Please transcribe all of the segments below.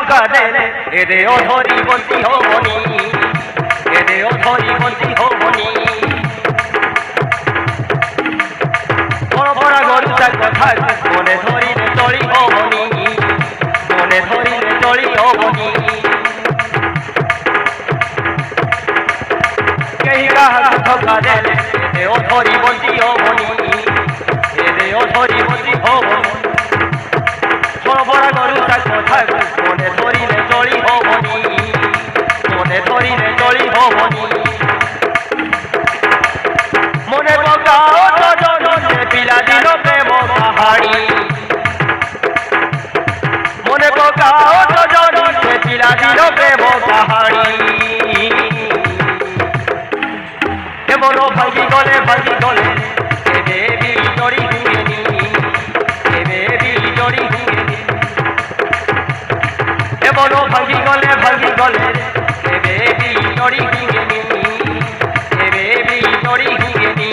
ধোকা দেলে এদে অধরি বন্দি হবনি এদে অধরি বন্দি হবনি বড় বড় গরুটা কথা মনে ধরিলে চলি হবনি মনে ধরিলে চলি হবনি কেহি কাহাকে ধোকা দেলে এদে অধরি বন্দি হবনি এদে অধরি বন্দি হবনি বড় বড় গরুটা কথা মনে ধরিলে চলি হবনি মনে ধরিলে চলি হবনি মনে পকাও সজনে পিলা দিল প্রেম কাহানি মনে পকাও সজনে পিলা দিল প্রেম কাহানি কেবল ভাগি গলে এবে বিলি জড়ি হুয়েনি এবে বিলি জড়ি হুয়েনি কেবল ভাগি গলে এবে বিলি জড়ি হুয়েনি এবে বিলি জড়ি হুয়েনি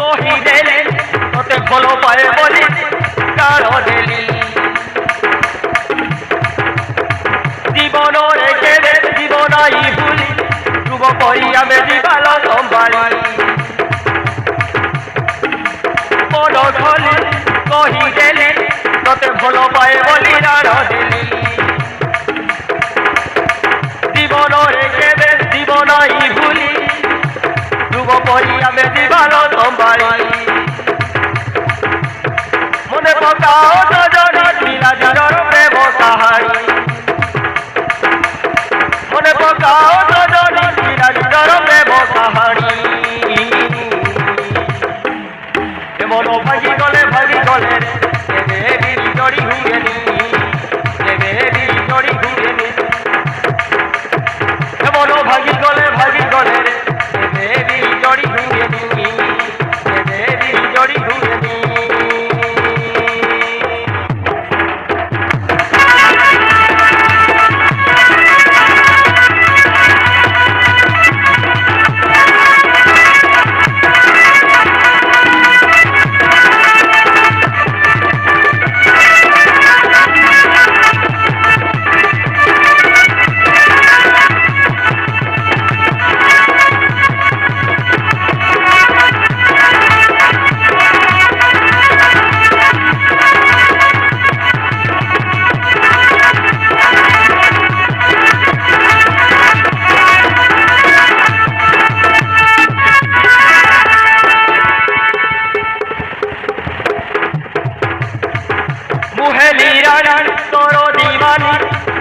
কহিদেলে তোতে ভাল পায়ে বলি কার দেলি জীবন রেখে দে জীবনাই ভুলি যুব করি আমি জীবাল সম্ভালি মন খলি কহিদেলে তোতে ভাল পায়ে বলি কার দেলি জীবন রেখে দে জীবনাই ভুলি যুব করি আমি জীবাল সম্ভালি মনে পকাও সজনে পিলা দিলর প্রেম কাহানি মনে পকাও সজনে পিলা দিলর প্রেম কাহানি এমন ভাগি গলে এবে বিলি জড়ি হুয়েনি এবে বিলি জড়ি হুয়েনি এমন ভাগি গলে এবে বিলি জড়ি হুয়েনি এবে বিলি জড়ি হুয়েনি তোর দিবানি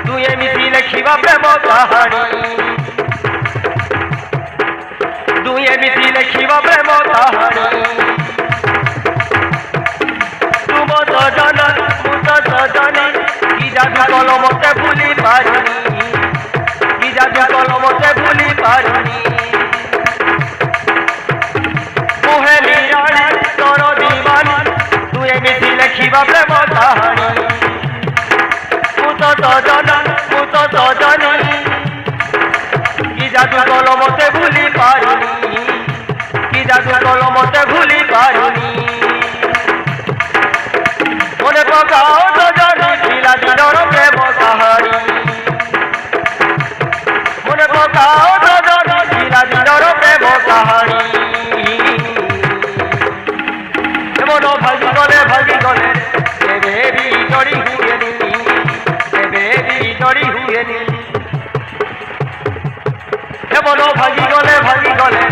তুই মিশি লেখিবা প্রেম কাহানি তুই মিশি লেখিবা প্রেম কাহানি তুম সজন মুত সজনি কি জাদু কলমতে ভুলি পারিনি কি জাদু কলমতে ভুলি পারিনি মুহেলি রানী তোর দিবানি তুই মিশি লেখিবা প্রেম কাহানি মুত সজনি কি জাদু কলমতে ভুলি পারিনি কি জাদু কলমতে ভুলি পারিনি মনে পকাও সজনি পিলা দিলর প্রেম কাহানি মনে পকাও সজনি পিলা দিলর প্রেম কাহানি এমন ভাগি গলে এবে বিলি জড়ি হুয়েনি এবে বিলি জড়ি হুয়েনি এমন ভাগি গলে